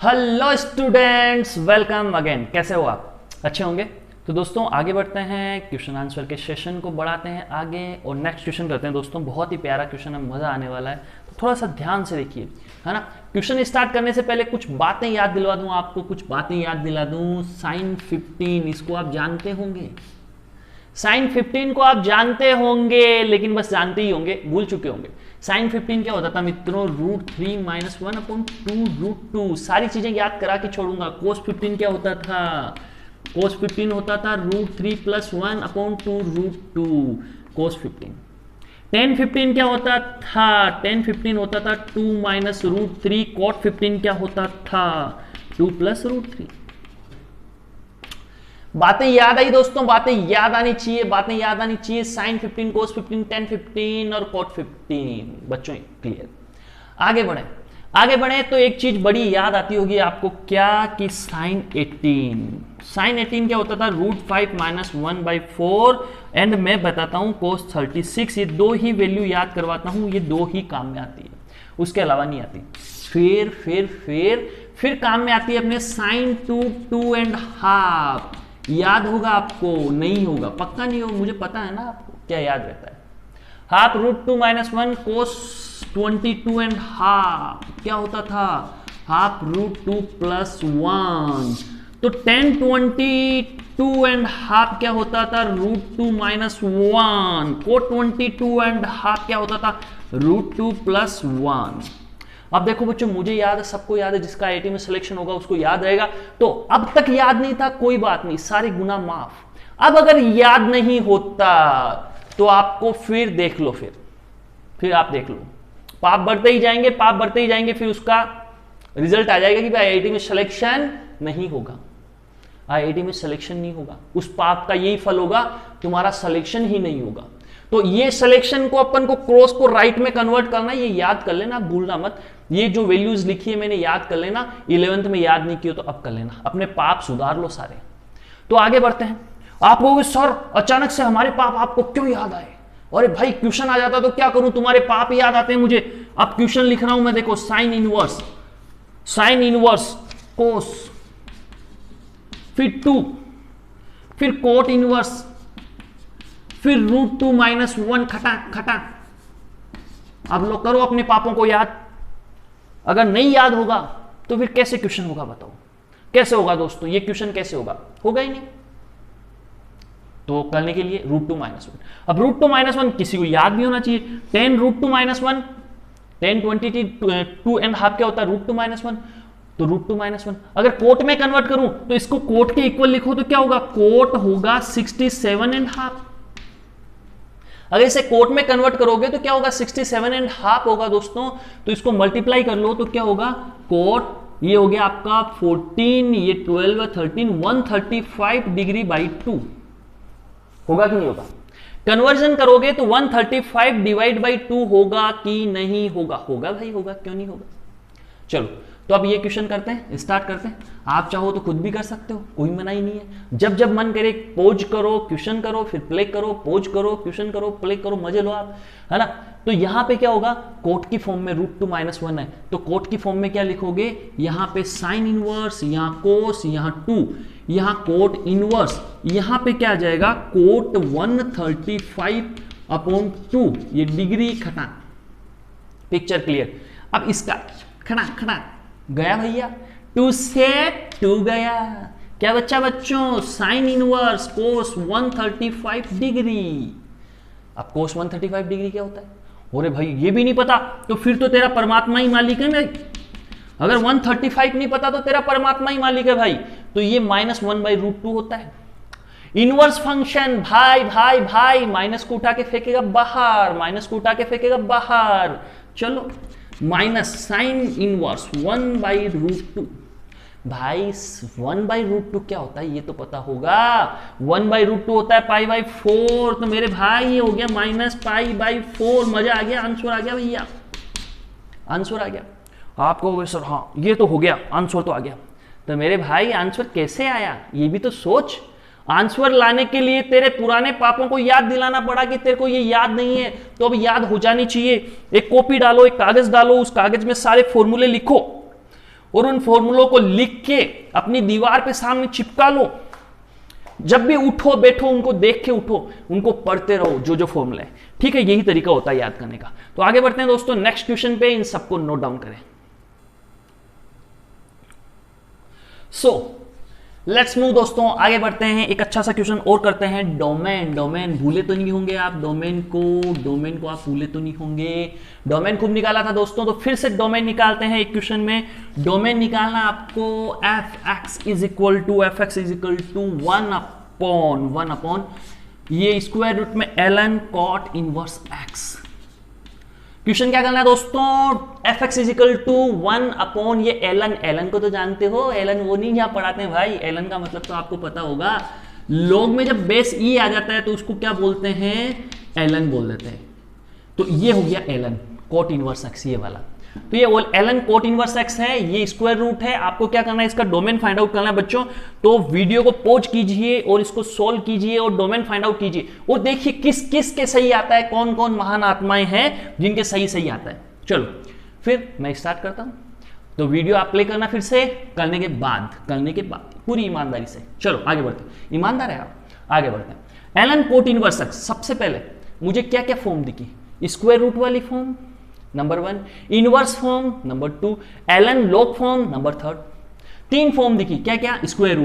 Hello students, welcome again. कैसे हो आप? अच्छे होंगे। तो दोस्तों आगे बढ़ते हैं, क्वेश्चन आंसर के सेशन को बढ़ाते हैं आगे और नेक्स्ट क्वेश्चन करते हैं। दोस्तों बहुत ही प्यारा क्वेश्चन है, मज़ा आने वाला है, तो थोड़ा सा ध्यान से देखिए, है ना। क्वेश्चन स्टार्ट करने से पहले कुछ बातें याद दिलवा दूं आपको, कुछ बातें याद दिला दूं। साइन 15 इसको आप जानते होंगे, साइन 15 को आप जानते होंगे, लेकिन बस जानते ही होंगे, भूल चुके होंगे। साइन 15 क्या होता था मित्रों? √3 - 1/2 √2। सारी चीजें याद करा के छोड़ूंगा। कोस 15 क्या होता था? कोस 15 होता था √3 + 1/2 √2 कोस 15। tan 15 क्या होता था? tan 15 होता था 2 - √3 cot 15 क्या होता था? 2 + √3। बातें याद आई दोस्तों, बातें याद आनी चाहिए, बातें याद आनी चाहिए। साइन 15, कोस 15, tan 15 और cot 15 बच्चों क्लियर। आगे बढ़े, आगे बढ़े तो एक चीज बड़ी याद आती होगी आपको, क्या कि साइन 18 क्या होता था? √5 - 1/4 एंड मैं बताता हूं cos 36। ये दो ही वैल्यू याद करवाता हूं, ये दो ही काम में आती है, उसके अलावा नहीं आती। फिर काम में आती है अपने साइन 2.5। याद होगा आपको? नहीं होगा, पक्का नहीं होगा, मुझे पता है ना आपको क्या याद रहता है। हाफ √2 - 1 cos 22.5 क्या होता था? हाफ √2 + 1। तो tan 22.5 क्या होता था? √2 - 1। cot 22.5 क्या होता था? √2 + 1। अब देखो बच्चों, मुझे याद है, सबको याद है, जिसका आईआईटी में सिलेक्शन होगा उसको याद रहेगा। तो अब तक याद नहीं था, कोई बात नहीं, सारे गुना माफ। अब अगर याद नहीं होता तो आपको फिर देख लो, फिर आप देख लो, पाप बढ़ते ही जाएंगे, पाप बढ़ते ही जाएंगे, फिर उसका रिजल्ट आ जाएगा कि भाई आईआईटी में सिलेक्शन नहीं होगा, आईआईटी में सिलेक्शन नहीं होगा। उस पाप का यही फल होगा, तुम्हारा सिलेक्शन ही नहीं होगा। तो ये सिलेक्शन को अपन को क्रॉस को राइट में कन्वर्ट करना, ये याद कर लेना, भूलना मत। ये जो वैल्यूज लिखी है मैंने, याद कर लेना। 11th में याद नहीं किया तो अब कर लेना, अपने पाप सुधार लो सारे। तो आगे बढ़ते हैं। आप कहोगे सर अचानक से हमारे पाप आपको क्यों याद आए? अरे भाई क्वेश्चन आ जाता तो क्या करूं, तुम्हारे पाप याद आते हैं मुझे। अब क्वेश्चन लिख रहा हूं मैं, देखो साइन इनवर्स कोस, फिर 2, फिर कोट इनवर्स, फिर √2 - 1 खटा। अब लोग करो अपने पापों को याद। अगर नहीं याद होगा तो फिर कैसे क्वेश्चन होगा बताओ? कैसे होगा दोस्तों ये क्वेश्चन? कैसे होगा? होगा ही नहीं। तो करने के लिए √2 - 1। अब √2 - 1 किसी को याद भी होना चाहिए। tan √2 - 1, tan 22.5 क्या होता है? √2 - 1। तो √2 - 1 अगर कोट में कन्वर्ट करूं तो इसको कोट के इक्वल लिखो तो क्या होगा? कोट होगा 67.5। अगर इसे कोट में कन्वर्ट करोगे तो क्या होगा? 67.5 होगा दोस्तों। तो इसको मल्टीप्लाई कर लो तो क्या होगा? कोट ये हो गया आपका 14, ये 12 13, 135/2 होगा कि नहीं होगा? कन्वर्जन करोगे तो 135/2 होगा कि नहीं होगा? होगा भाई, होगा, क्यों नहीं होगा। चलो तो अब ये क्वेश्चन करते हैं, स्टार्ट करते हैं। आप चाहो तो खुद भी कर सकते हो, कोई मना ही नहीं है। जब जब मन करे पोज करो, क्वेश्चन करो, फिर प्ले करो, पोज करो, क्वेश्चन करो, प्ले करो, मजे लो आप, है ना। तो यहां पे क्या होगा? कोट की फॉर्म में √2 - 1 है, तो कोट की फॉर्म में क्या लिखोगे? यहां पे साइन इनवर्स, यहां कोस, यहां 2, यहां कोट इनवर्स, यहां पे क्या आ जाएगा? कोट 135/2। ये डिग्री खटा, पिक्चर क्लियर। अब इसका खड़ा गया भैया, 2 से 2 गया। क्या बच्चा बच्चों? साइन इनवर्स कोस 135 डिग्री। अब कोस 135 डिग्री क्या होता है? अरे भाई ये भी नहीं पता तो फिर तो तेरा परमात्मा ही मालिक है भाई। अगर 135 नहीं पता तो तेरा परमात्मा ही मालिक है भाई। तो ये -1/√2 होता है। इनवर्स फंक्शन भाई माइनस को उठा के फेंकेगा बाहर, माइनस को उठा के फेंकेगा बाहर। चलो माइनस साइन इनवर्स 1/√2। भाई 1/√2 क्या होता है ये तो पता होगा। 1/√2 होता है π/4। तो मेरे भाई ये हो गया -π/4। मजा आ गया, आंसर आ गया भैया, आंसर आ गया। आप कहोगे सर हाँ ये तो हो गया, आंसर तो आ गया। तो मेरे भाई आंसर कैसे आया ये भी तो सोच। आंसर लाने के लिए तेरे पुराने पापों को याद दिलाना पड़ा कि तेरे को ये याद नहीं है, तो अब याद हो जानी चाहिए। एक कॉपी डालो, एक कागज डालो, उस कागज में सारे फॉर्मूले लिखो और उन फॉर्मूलों को लिख के अपनी दीवार पे सामने चिपका लो। जब भी उठो बैठो उनको देख के उठो, उनको पढ़ते रहो जो जो फॉर्मूला है, ठीक है। यही तरीका होता है याद करने का। तो आगे बढ़ते हैं दोस्तों नेक्स्ट क्वेश्चन पे, इन सबको नोट डाउन करें। सो लेट्स मूव दोस्तों, आगे बढ़ते हैं। एक अच्छा सा क्वेश्चन और करते हैं। डोमेन, डोमेन भूले तो नहीं होंगे आप, डोमेन को आप भूले तो नहीं होंगे। डोमेन खूब निकाला था दोस्तों, तो फिर से डोमेन निकालते हैं। एक क्वेश्चन में डोमेन निकालना आपको, f x is equal to 1 upon ये स्क्वायर रूट में ln cot inverse x। Question क्या करना है दोस्तों, f x is equal to 1 upon ये ln को तो जानते हो, ln वो नहीं यहाँ पढ़ाते हैं भाई, ln का मतलब तो आपको पता होगा। लॉग में जब बेस ई आ जाता है तो उसको क्या बोलते हैं, ln बोल देते हैं। तो ये हो गया ln cot इनवर्स x, ये वाला। तो ये ln cot इनवर्स x है, ये स्क्वायर रूट है। आपको क्या करना है, इसका डोमेन फाइंड आउट करना है बच्चों। तो वीडियो को पॉज कीजिए और इसको सोल्व कीजिए और डोमेन फाइंड आउट कीजिए और देखिए किस किस के सही आता है, कौन कौन महान आत्माएं हैं जिनके सही सही आता है। चलो फिर मैं स्टार्ट करता हूं। तो वीडियो आप प्ले करना फिर से, करने के बाद पूरी ईमानदारी से। चलो आगे बढ़ते हैं, ईमानदार है आप, आगे बढ़ते हैं। ln cot इनवर्स x, सबसे पहले मुझे क्या क्या फॉर्म दिखी, स्क्वायर रूट वाली form number 1, inverse form number 2, ln log form number 3। 3 form दिखी, क्या क्या, स्क्वायर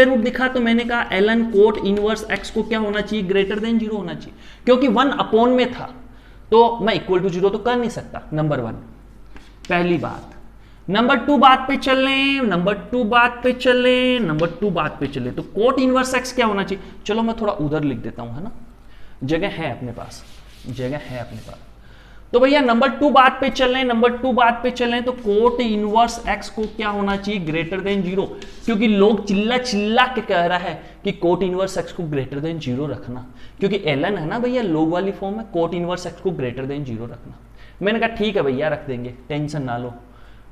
रूट दिखा। तो मैंने कहा ln cot इनवर्स x को क्या होना चाहिए, ग्रेटर देन 0 होना चाहिए, क्योंकि 1 अपॉन में था तो मैं इक्वल टू 0 तो कर नहीं सकता, नंबर 1 पहली बात। नंबर 2 बात पे चले, तो cot इनवर्स x क्या होना चाहिए। चलो मैं थोड़ा उधर लिख देता हूं, है ना, जगह है अपने पास। तो भैया नंबर 2 बात पे चलें, तो कोट इनवर्स x को क्या होना चाहिए, ग्रेटर देन 0, क्योंकि लोग चिल्ला के कह रहा है कि कोट इनवर्स x को ग्रेटर देन 0 रखना, क्योंकि ln है ना भैया, लोग वाली फॉर्म है, कोट इनवर्स x को ग्रेटर देन 0 रखना। मैंने कहा ठीक है भैया रख देंगे, टेंशन ना लो।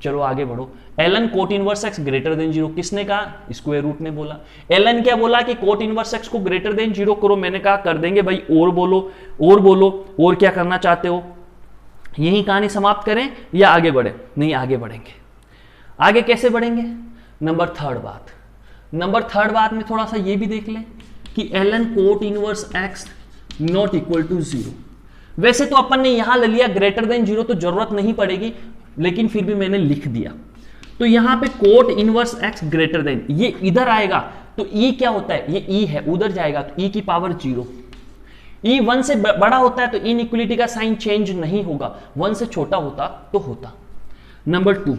चलो आगे बढ़ो। ln cot inverse x greater than 0 किसने कहा, स्क्वायर रूट ने बोला। ln क्या बोला कि कोट इनवर्स x को ग्रेटर देन 0 करो, मैंने कहा कर देंगे भाई। और बोलो और क्या करना चाहते हो, यही कहानी समाप्त करें या आगे बढ़े, नहीं आगे बढ़ेंगे। आगे कैसे बढ़ेंगे, नंबर थर्ड बात में थोड़ा सा ये भी देख लें कि ln cot inverse x not equal to 0। वैसे तो अपन ने यहां ले लिया ग्रेटर देन 0, तो जरूरत नहीं पड़ेगी, लेकिन फिर भी मैंने लिख दिया। तो यहां पे coat inverse x greater than, ये इधर आएगा तो e क्या होता है, ये e है, उधर जाएगा तो e की पावर 0। e 1 से बड़ा होता है तो इनइक्वलिटी का साइन चेंज नहीं होगा, 1 से छोटा होता तो होता। नंबर 2,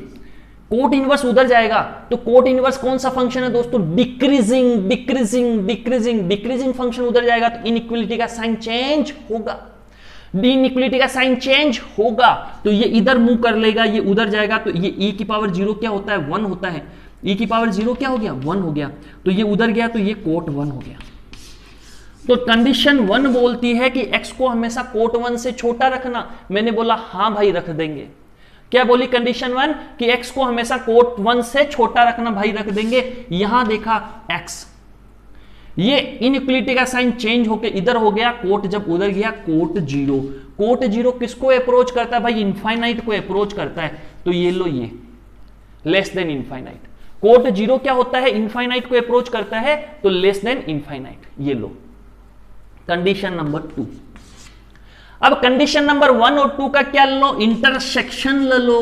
कोट इनवर्स उधर जाएगा तो कोट इनवर्स कौन सा फंक्शन है दोस्तों, डिक्रीजिंग फंक्शन उधर जाएगा तो इनइक्वलिटी का साइन चेंज होगा। तो ये इधर मूव कर लेगा, ये उधर जाएगा तो ये e की पावर 0 क्या होता है, 1 होता है। e की पावर 0 क्या हो गया, 1 हो गया। तो ये उधर गया तो ये कोट 1 हो गया। तो कंडीशन 1 बोलती है कि x को हमेशा कोट 1 से छोटा रखना। मैंने बोला हाँ भाई रख देंगे। क्या बोली कंडीशन 1 कि x को हमेशा कोट 1 से छोटा रखना, भाई रख देंगे। यहां देखा x, ये इनइक्वलिटी का साइन चेंज होके इधर हो गया, कोट जब उधर गया कोट 0। कोट 0 किसको अप्रोच करता है भाई, इनफाइनाइट को अप्रोच करता है। तो ये लो, ये लेस देन इनफाइनाइट। कोट 0 क्या होता है, इनफाइनाइट को अप्रोच करता है, तो लेस देन इनफाइनाइट। ये लो कंडीशन नंबर 2। अब कंडीशन नंबर 1 और 2 का क्या लो, इंटरसेक्शन ले लो।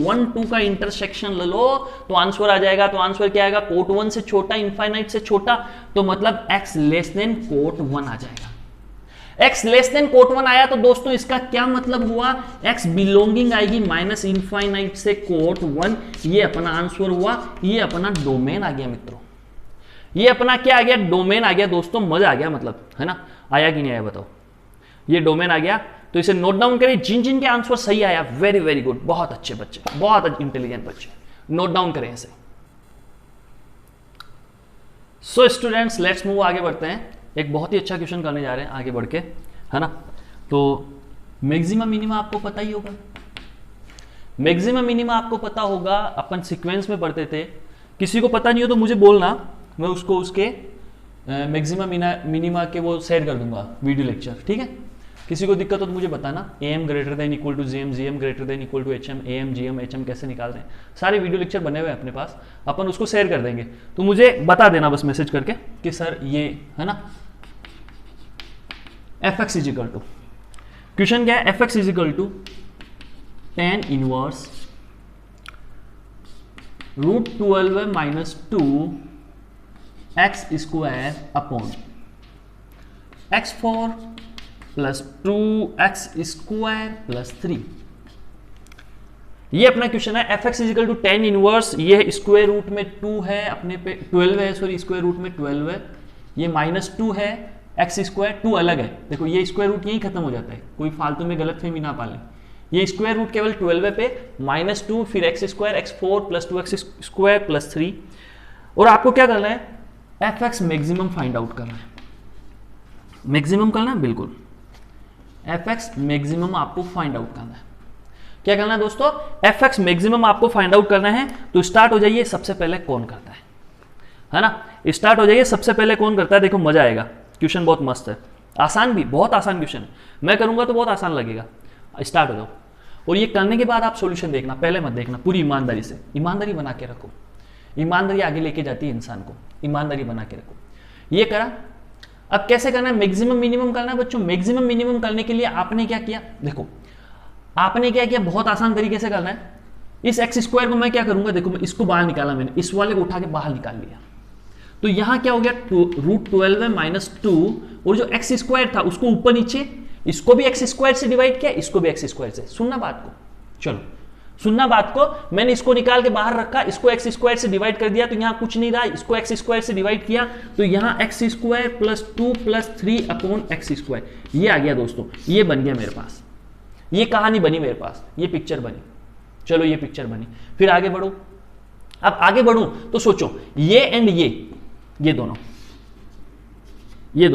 1 2 का इंटरसेक्शन ले लो तो आंसर आ जाएगा। तो आंसर क्या आएगा, कोट 1 से छोटा, इनफाइनाइट से छोटा, तो मतलब x लेस देन कोट 1 आ जाएगा। x लेस देन कोट 1 आया तो दोस्तों इसका क्या मतलब हुआ, x बिलोंगिंग आएगी माइनस इनफाइनाइट से कोट 1। ये अपना आंसर हुआ, ये अपना डोमेन आ गया मित्रों, ये अपना क्या आ गया, डोमेन आ गया दोस्तों। मजा आ गया मतलब, है ना, आया कि नहीं आया बताओ, ये डोमेन आ गया। तो इसे नोट डाउन करें, जिन जिन के आंसर सही आया वेरी वेरी गुड, बहुत अच्छे बच्चे, बहुत इंटेलिजेंट बच्चे, नोट डाउन करें इसे। सो स्टूडेंट्स लेट्स मूव, आगे बढ़ते हैं। एक बहुत ही अच्छा क्वेश्चन करने जा रहे हैं आगे बढ़ के, है ना। तो मैक्सिमम मिनिमा आपको पता ही होगा, मैक्सिमम मिनिमा आपको पता होगा, अपन सीक्वेंस में पढ़ते थे। किसी को पता नहीं हो तो मुझे बोलना, मैं उसको उसके मैक्सिमम मिनिमा के वो शेयर कर दूंगा वीडियो लेक्चर, ठीक है। किसी को दिक्कत हो तो मुझे बताना। AM greater than equal to GM, GM greater than equal to HM, AM GM HM कैसे निकालते हैं, सारे वीडियो लेक्चर बने हुए हैं अपने पास, अपन उसको शेयर कर देंगे। तो मुझे बता देना बस मैसेज करके कि सर ये है ना fx इजिकल टू, क्वेश्चन क्या है, fx is equal to tan inverse √12 minus 2 x square upon x4 plus 2x square plus 3। ये अपना क्वेश्चन है। fx is equal to tan inverse, ये स्क्वायर रूट में 2 है, अपने पे 12 है, सॉरी स्क्वायर रूट में 12 है, ये माइनस 2 है, एक्स स्क्वायर 2 अलग है, देखो ये स्क्वायर रूट यही खत्म हो जाता है, कोई फालतू में गलत फहमी ना पाले, ये स्क्वायर रूट केवल 12 पे, माइनस 2 फिर x square x4 plus 2x square plus 3। और आपको क्या करना है, fx मैक्सिमम फाइंड आउट करना है, मैक्सिमम करना है बिल्कुल, fx मैक्सिमम आपको फाइंड आउट करना है। क्या करना है दोस्तों, fx मैक्सिमम आपको फाइंड आउट करना है। तो स्टार्ट हो जाइए, सबसे पहले कौन करता है ना, स्टार्ट हो जाइए, सबसे पहले कौन करता है, देखो मजा आएगा, क्वेश्चन बहुत मस्त है, आसान भी, बहुत आसान क्वेश्चन है, मैं करूंगा तो बहुत आसान लगेगा। स्टार्ट हो जाओ, और ये करने के बाद आप सॉल्यूशन देखना, पहले मत देखना, पूरी ईमानदारी से, ईमानदारी बना के रखो, ईमानदारी आगे लेके जाती है इंसान को, ईमानदारी बना के रखो। ये करा, अब कैसे करना है, मैक्सिमम मिनिमम करना है बच्चों। मैक्सिमम मिनिमम करने के लिए आपने क्या किया, देखो आपने क्या किया, बहुत आसान तरीके से करना है। इस एक्स स्क्वायर को मैं क्या करूंगा, देखो मैं इसको बाहर निकाला, मैंने इस वाले को उठा के बाहर निकाल लिया, तो यहां क्या हो गया, √12 माइनस 2, और जो एक्स स्क्वायर था उसको ऊपर नीचे, इसको भी एक्स स्क्वायर से डिवाइड किया, इसको भी एक्स स्क्वायर से। सुनना बात को, चलो सुनना बात को, मैंने इसको निकाल के बाहर रखा, इसको एक्स स्क्वायर से डिवाइड कर दिया, तो यहां कुछ नहीं रहा, इसको एक्स स्क्वायर से डिवाइड किया, तो यहां x square plus 2 plus 3 upon x square, ये आ गया दोस्तों, ये बन गया मेरे पास, ये कहानी बनी मेरे पास, ये पिक्चर बनी। चलो ये पिक्चर बनी, फिर आगे बढ़ो। अब आगे बढ़ूं तो सोचो, ये एंड ये दोनों, ये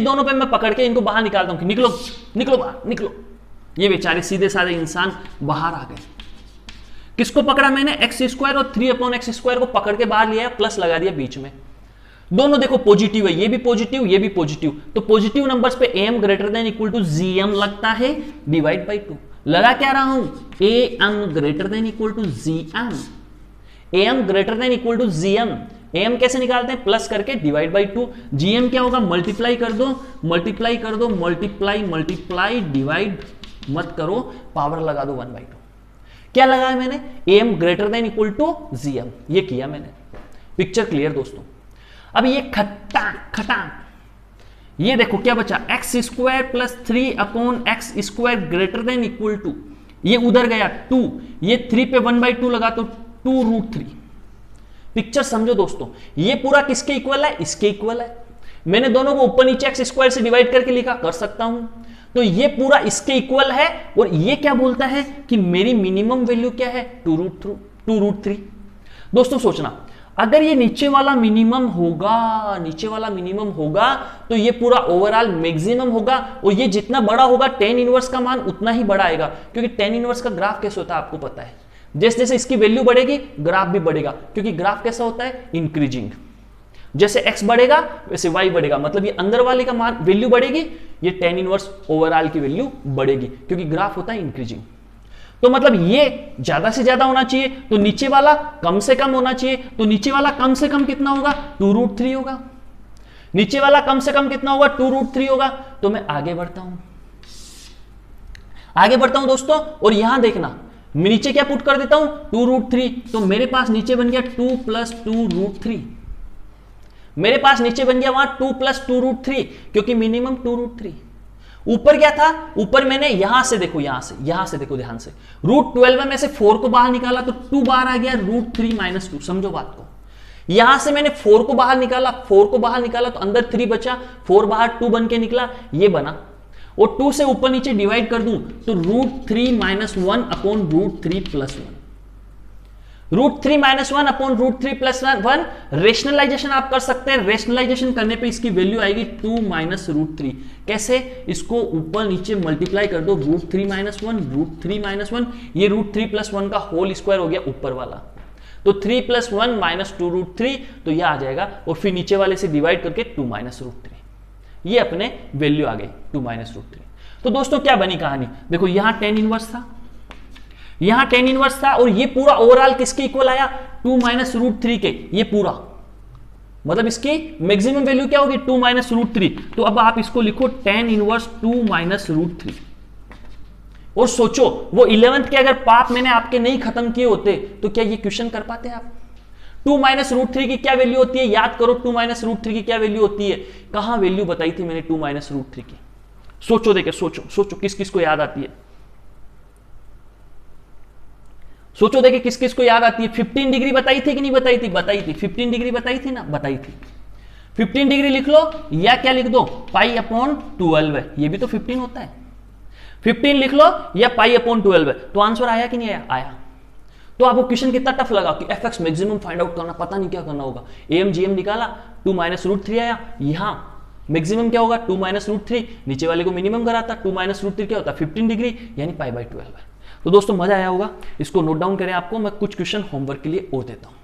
दोनों पे मैं पकड़ के इनको बाहर निकालता हूं कि निकलो निकलो बाहर निकलो, ये बेचारे सीधे साधे इंसान बाहर आ गए। किसको पकड़ा मैंने, एक्स स्क्वायर और 3 अपॉन एक्स स्क्वायर को पकड़ के बाहर लिया, प्लस लगा दिया बीच में, दोनों देखो पॉजिटिव है, ये भी पॉजिटिव ये भी पॉजिटिव, तो पॉजिटिव नंबर्स पे am greater than equal to gm लगता है, डिवाइड बाई 2। लगा क्या रहा हूं, am greater than equal to gm, am greater than equal to gm, am कैसे निकालते हैं, प्लस करके डिवाइड बाई 2, gm क्या होगा, मल्टीप्लाई कर दो मल्टीप्लाई कर दो, मल्टीप्लाई मल्टीप्लाई डिवाइड मत करो, पावर लगा दो 1/2। क्या लगाया मैंने, am greater than equal to gm, ये किया मैंने, पिक्चर क्लियर दोस्तों। अब ये खट्टा खटा, ये देखो क्या बचा, x square plus 3 upon x square greater than equal to, ये उधर गया 2, ये 3 पे 1/2 लगा तो 2√3। पिक्चर समझो दोस्तों, ये पूरा किसके इक्वल है, इसके इक्वल है। मैंने दोनों को ऊपर नीचे एक्स स्क्वायर से डिवाइड करके लिखा, कर सकता हूं, तो ये पूरा इसके इक्वल है। और ये क्या बोलता है कि मेरी मिनिमम वैल्यू क्या है, 2√3। दोस्तों सोचना, अगर ये नीचे वाला मिनिमम होगा तो ये पूरा ओवरऑल मैक्सिमम होगा, और ये जितना बड़ा होगा tan इनवर्स का मान उतना ही बड़ा आएगा, क्योंकि tan इनवर्स का ग्राफ कैसे होता है आपको पता है, जैसे जैसे इसकी वैल्यू बढ़ेगी ग्राफ भी बढ़ेगा, क्योंकि ग्राफ कैसा होता है, इंक्रीजिंग, जैसे x बढ़ेगा वैसे y बढ़ेगा, मतलब ये अंदर वाले का मान वैल्यू बढ़ेगी, ये tan इनवर्स ओवरऑल की वैल्यू बढ़ेगी, क्योंकि ग्राफ होता है इंक्रीजिंग। तो मतलब ये ज्यादा से ज्यादा होना चाहिए, तो नीचे वाला कम से कम होना चाहिए, तो नीचे वाला कम से कम कितना होगा, 2√3 होगा, नीचे वाला कम से कम कितना होगा, 2√3 होगा। तो मैं आगे बढ़ता हूं दोस्तों, और यहां देखना मैं नीचे क्या पुट कर देता हूं, 2√3, तो मेरे पास नीचे बन गया 2 प्लस 2√3, मेरे पास नीचे बन गया वहां 2 प्लस 2√3, क्योंकि मिनिमम 2√3। ऊपर क्या था, ऊपर मैंने यहां से देखो ध्यान से, √12 में से 4 को बाहर निकाला तो 2 बाहर आ गया, √3 माइनस 2, समझो बात को। यहां से मैंने 4 को बाहर निकाला तो अंदर 3 बचा, 4 बाहर 2 बन के निकला, ये बना, और 2 से ऊपर नीचे डिवाइड कर दूं तो √3 minus 1 upon √3 plus 1, √3 minus 1 upon √3 plus 1। Rationalization आप कर सकते हैं, रेशनलाइजेशन करने पे इसकी वैल्यू आएगी 2 माइनस √3। कैसे, इसको ऊपर नीचे मल्टीप्लाई कर दो, √3 माइनस 1 √3 माइनस 1, ये √3 प्लस 1 का होल स्क्वायर हो गया ऊपर वाला, तो 3 प्लस 1 माइनस 2√3, तो यह आ जाएगा, और फिर नीचे वाले से डिवाइड करके 2 माइनस √3। ये अपने वैल्यू आ गई 2 माइनस रूट 3। तो दोस्तों क्या बनी कहानी, देखो यहां टेन इनवर्स था, यहां टेन इनवर्स था, और ये पूरा ओवरऑल किसके इक्वल आया, 2 माइनस रूट 3 के, ये पूरा मतलब इसकी मैक्सिमम वैल्यू क्या होगी 2 माइनस रूट 3। तो अब आप इसको लिखो टेन इनवर्स 2 माइनस रूट 3। और सोचो वो 11th के अगर पाप मैंने आपके नहीं खत्म किए होते तो क्या ये क्वेश्चन कर पाते आप। 2 माइनस रूट 3 की क्या वैल्यू होती है, याद करो 2 माइनस रूट 3 की क्या वैल्यू होती है, कहां वैल्यू बताई थी मैंने 2 माइनस रूट 3 की। सोचो देखे, सोचो सोचो किस किस को याद आती है, सोचो देखे किस किस को याद आती है। 15 डिग्री बताई थी कि नहीं बताई थी, बताई थी। 15 डिग्री बताई थी ना, बताई थी। 15 डिग्री लिख लो या क्या लिख दो, पाई अपॉन 12 है, ये भी तो 15 होता है। 15 लिख लो या पाई अपॉन 12 है। तो आंसर आया कि नहीं आया, आया। तो आपको क्वेश्चन कितना टफ लगा कि एफ मैक्सिमम फाइंड आउट करना, पता नहीं क्या करना होगा। एम जी एम निकाला, 2 माइनस रूट 3 आया, यहां मैक्सिमम क्या होगा 2 माइनस रूट 3, नीचे वाले को मिनिमम कराता, 2 माइनस रूट 3 क्या होता है 15 डिग्री, यानी पाई बाई 12 है। तो दोस्तों मजा आया होगा, इसको नोट डाउन करें, आपको मैं कुछ क्वेश्चन होमवर्क के लिए और देता हूं।